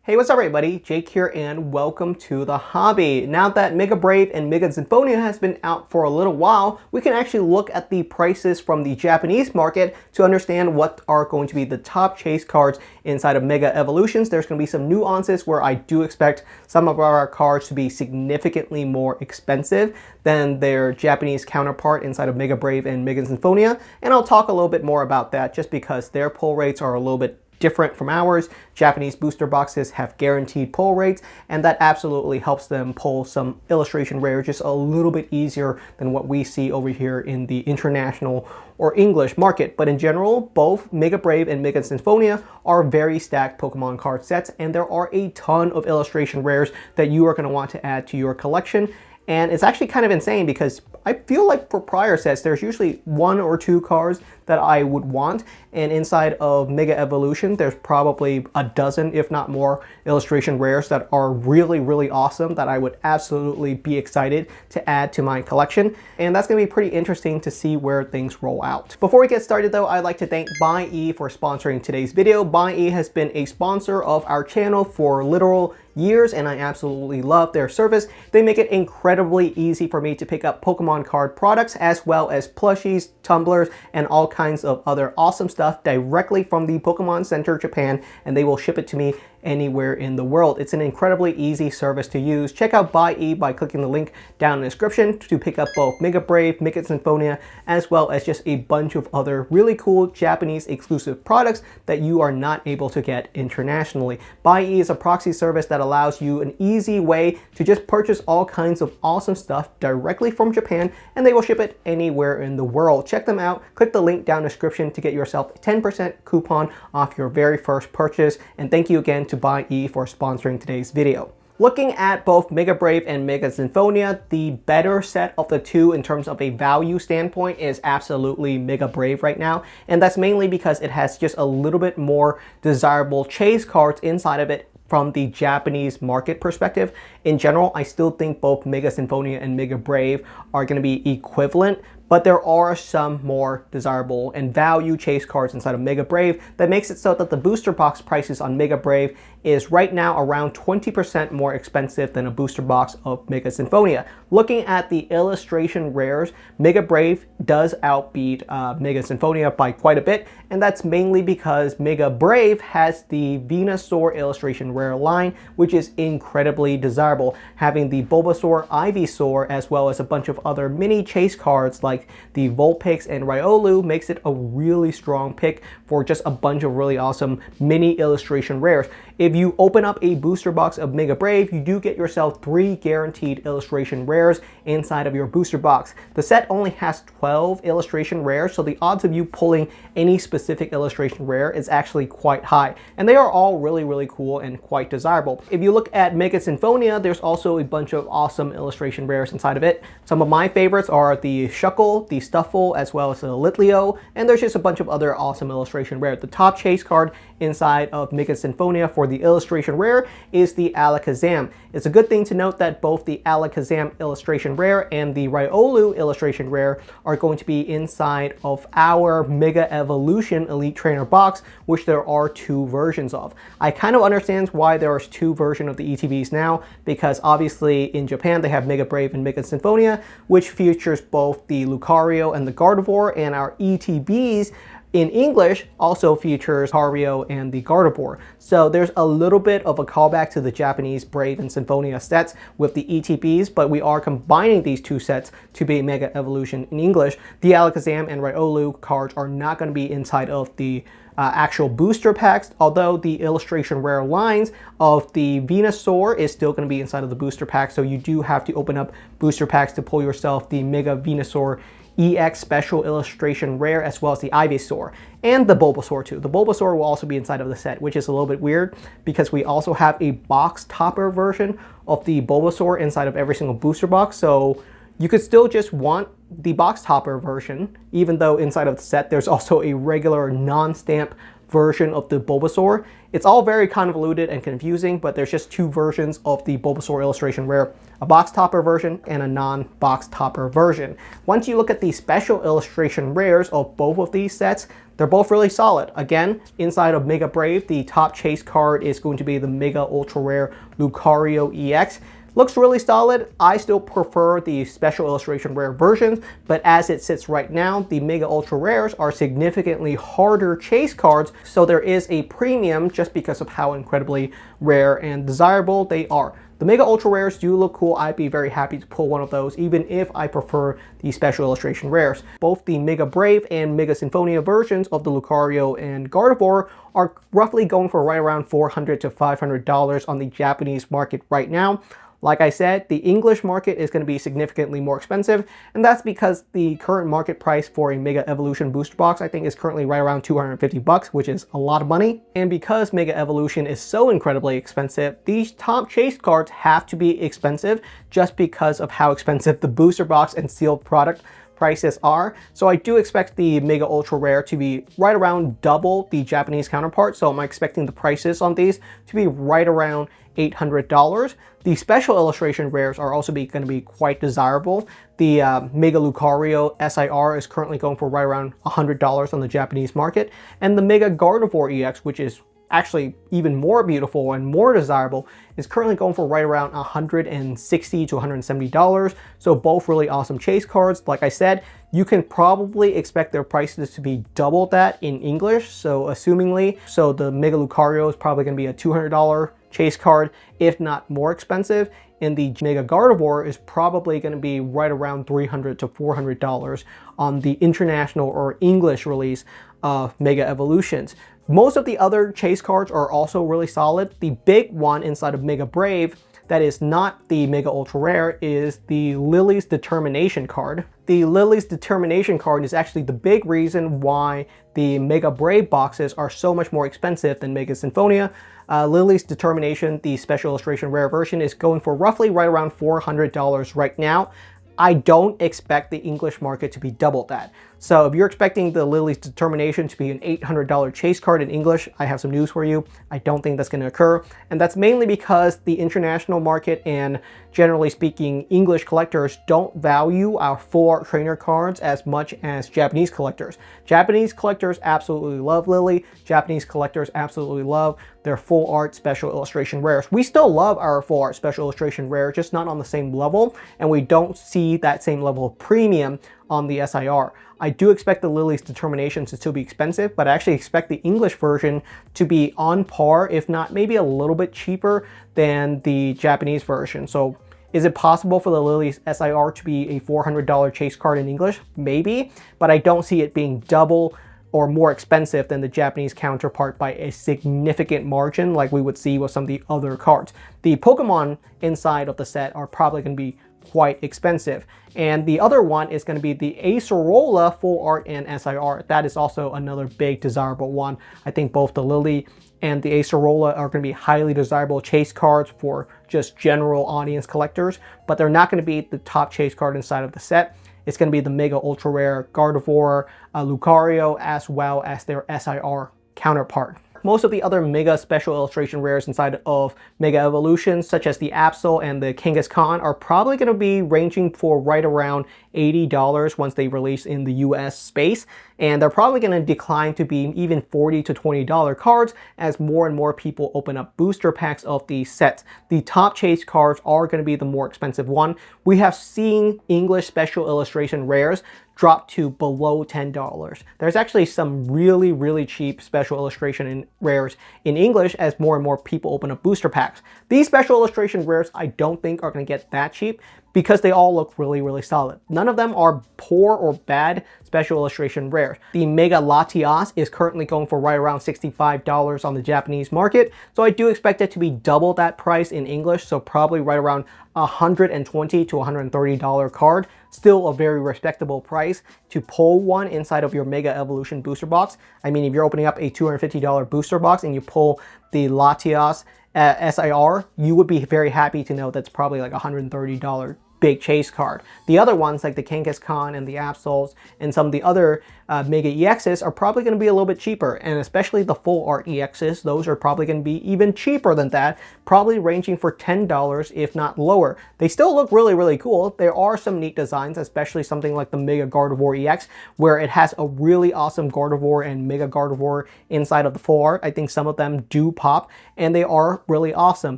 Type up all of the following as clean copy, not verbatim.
Hey, what's up everybody? Jake here and welcome to the hobby. Now that Mega Brave and Mega Sinfonia has been out for a little while, we can actually look at the prices from the Japanese market to understand what are going to be the top chase cards inside of Mega Evolutions. There's going to be some nuances where I do expect some of our cards to be significantly more expensive than their Japanese counterpart inside of Mega Brave and Mega Sinfonia, and I'll talk a little bit more about that just because their pull rates are a little bit different from ours. Japanese booster boxes have guaranteed pull rates, and that absolutely helps them pull some illustration rare just a little bit easier than what we see over here in the international or English market. But in general, both Mega Brave and Mega Sinfonia are very stacked Pokemon card sets, and there are a ton of illustration rares that you are going to want to add to your collection. And it's actually kind of insane because I feel like for prior sets, there's usually one or two cards that I would want. And inside of Mega Evolution, there's probably a dozen, if not more, illustration rares that are really, really awesome that I would absolutely be excited to add to my collection. And that's going to be pretty interesting to see where things roll out. Before we get started though, I'd like to thank Buyee for sponsoring today's video. Buyee has been a sponsor of our channel for literal years, and I absolutely love their service. They make it incredibly easy for me to pick up Pokemon card products as well as plushies, tumblers, and all kinds of other awesome stuff directly from the Pokemon Center Japan, and they will ship it to me anywhere in the world. It's an incredibly easy service to use. Check out Buyee by clicking the link down in the description to pick up both Mega Brave, Mega Sinfonia, as well as just a bunch of other really cool Japanese exclusive products that you are not able to get internationally. Buyee is a proxy service that allows you an easy way to just purchase all kinds of awesome stuff directly from Japan, and they will ship it anywhere in the world. Check them out. Click the link down in the description to get yourself a 10% coupon off your very first purchase. And thank you again to Buyee for sponsoring today's video. Looking at both Mega Brave and Mega Sinfonia, the better set of the two in terms of a value standpoint is absolutely Mega Brave right now. And that's mainly because it has just a little bit more desirable chase cards inside of it from the Japanese market perspective. In general, I still think both Mega Sinfonia and Mega Brave are going to be equivalent, but there are some more desirable and value chase cards inside of Mega Brave that makes it so that the booster box prices on Mega Brave is right now around 20% more expensive than a booster box of Mega Sinfonia. Looking at the illustration rares, Mega Brave does outbeat Mega Sinfonia by quite a bit, and that's mainly because Mega Brave has the Venusaur illustration rare line, which is incredibly desirable. Having the Bulbasaur, Ivysaur, as well as a bunch of other mini chase cards like the Vulpix and Riolu makes it a really strong pick for just a bunch of really awesome mini illustration rares. If you open up a booster box of Mega Brave, you do get yourself 3 guaranteed illustration rares inside of your booster box. The set only has 12 illustration rares, so the odds of you pulling any specific illustration rare is actually quite high. And they are all really, really cool and quite desirable. If you look at Mega Sinfonia, there's also a bunch of awesome illustration rares inside of it. Some of my favorites are the Shuckle, the Stuffle, as well as the Litleo, and there's just a bunch of other awesome illustration rares. The top chase card inside of Mega Sinfonia for the illustration rare is the Alakazam. It's a good thing to note that both the Alakazam illustration rare and the Riolu illustration rare are going to be inside of our Mega Evolution Elite Trainer box, which there are 2 versions of. I kind of understand why there are 2 versions of the ETBs now, because obviously in Japan they have Mega Brave and Mega Sinfonia, which features both the Lucario and the Gardevoir, and our ETBs in English also features Lucario and the Gardevoir. So there's a little bit of a callback to the Japanese Brave and Sinfonia sets with the ETBs, but we are combining these 2 sets to be Mega Evolution in English. The Alakazam and Riolu cards are not going to be inside of the actual booster packs, although the illustration rare lines of the Venusaur is still going to be inside of the booster pack, so you do have to open up booster packs to pull yourself the Mega Venusaur EX Special Illustration Rare, as well as the Ivysaur, and the Bulbasaur too. The Bulbasaur will also be inside of the set, which is a little bit weird because we also have a box topper version of the Bulbasaur inside of every single booster box, so you could still just want the box topper version, even though inside of the set there's also a regular non-stamp version of the Bulbasaur. It's all very convoluted and confusing, but there's just 2 versions of the Bulbasaur illustration rare, a box topper version and a non-box topper version. Once you look at the special illustration rares of both of these sets, They're both really solid. Again, inside of Mega Brave, the top chase card is going to be the Mega Ultra Rare Lucario EX. Looks really solid. I still prefer the special illustration rare versions, but as it sits right now, the Mega Ultra Rares are significantly harder chase cards, so there is a premium just because of how incredibly rare and desirable they are. The Mega Ultra Rares do look cool. I'd be very happy to pull one of those, even if I prefer the special illustration rares. Both the Mega Brave and Mega Symphonia versions of the Lucario and Gardevoir are roughly going for right around $400 to $500 on the Japanese market right now. Like I said, the English market is going to be significantly more expensive, and that's because the current market price for a Mega Evolution booster box I think is currently right around $250, which is a lot of money. And because Mega Evolution is so incredibly expensive, these top chase cards have to be expensive just because of how expensive the booster box and sealed product prices are. So I do expect the Mega Ultra Rare to be right around double the Japanese counterpart. So I'm expecting the prices on these to be right around $800. The special illustration rares are also going to be quite desirable. The Mega Lucario SIR is currently going for right around $100 on the Japanese market. And the Mega Gardevoir EX, which is actually even more beautiful and more desirable, is currently going for right around $160 to $170. So both really awesome chase cards. Like I said, you can probably expect their prices to be double that in English. So assumingly, the Mega Lucario is probably going to be a $200 chase card, if not more expensive. And the Mega Gardevoir is probably going to be right around $300 to $400 on the international or English release of Mega Evolutions. Most of the other chase cards are also really solid. The big one inside of Mega Brave that is not the Mega Ultra Rare is the Lily's Determination card. The Lily's Determination card is actually the big reason why the Mega Brave boxes are so much more expensive than Mega Symphonia. Lily's Determination, the special illustration rare version, is going for roughly right around $400 right now. I don't expect the English market to be double that. So if you're expecting the Lily's Determination to be an $800 chase card in English, I have some news for you. I don't think that's going to occur. And that's mainly because the international market and generally speaking English collectors don't value our full art trainer cards as much as Japanese collectors. Japanese collectors absolutely love Lily. Japanese collectors absolutely love their full art special illustration rares. We still love our full art special illustration rare, just not on the same level, and we don't see that same level of premium on the SIR. I do expect the Lily's Determination to still be expensive, but I actually expect the English version to be on par, if not maybe a little bit cheaper than the Japanese version. So is it possible for the Lily's SIR to be a $400 chase card in English? Maybe, but I don't see it being double or more expensive than the Japanese counterpart by a significant margin like we would see with some of the other cards. The Pokemon inside of the set are probably going to be quite expensive. And the other one is going to be the Acerola Full Art and SIR. That is also another big desirable one. I think both the Lily and the Acerola are going to be highly desirable chase cards for just general audience collectors, but they're not going to be the top chase card inside of the set. It's going to be the Mega Ultra Rare Gardevoir, Lucario, as well as their SIR counterpart. Most of the other Mega Special Illustration rares inside of Mega Evolution, such as the Absol and the Kangaskhan, are probably going to be ranging for right around $80 once they release in the US space. And they're probably going to decline to be even $40 to $20 cards as more and more people open up booster packs of these sets. The top chase cards are going to be the more expensive one. We have seen English Special Illustration rares drop to below $10. There's actually some really, really cheap special illustration rares in English as more and more people open up booster packs. These special illustration rares I don't think are going to get that cheap because they all look really, really solid. None of them are poor or bad special illustration rares. The Mega Latias is currently going for right around $65 on the Japanese market, so I do expect it to be double that price in English, so probably right around $120 to $130 card. Still a very respectable price to pull one inside of your Mega Evolution booster box. I mean, if you're opening up a $250 booster box and you pull the Latias SIR, you would be very happy to know that's probably like $130 big chase card. The other ones like the Kangaskhan and the Absols and some of the other Mega EXs are probably going to be a little bit cheaper, and especially the full art EXs, those are probably going to be even cheaper than that, probably ranging for $10 if not lower. They still look really, really cool. There are some neat designs, especially something like the Mega Gardevoir EX, where it has a really awesome Gardevoir and Mega Gardevoir inside of the full art. I think some of them do pop, and they are really awesome.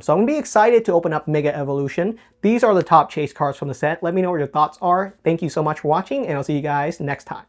So I'm going to be excited to open up Mega Evolution. These are the top chase cards from the set. Let me know what your thoughts are. Thank you so much for watching, and I'll see you guys next time.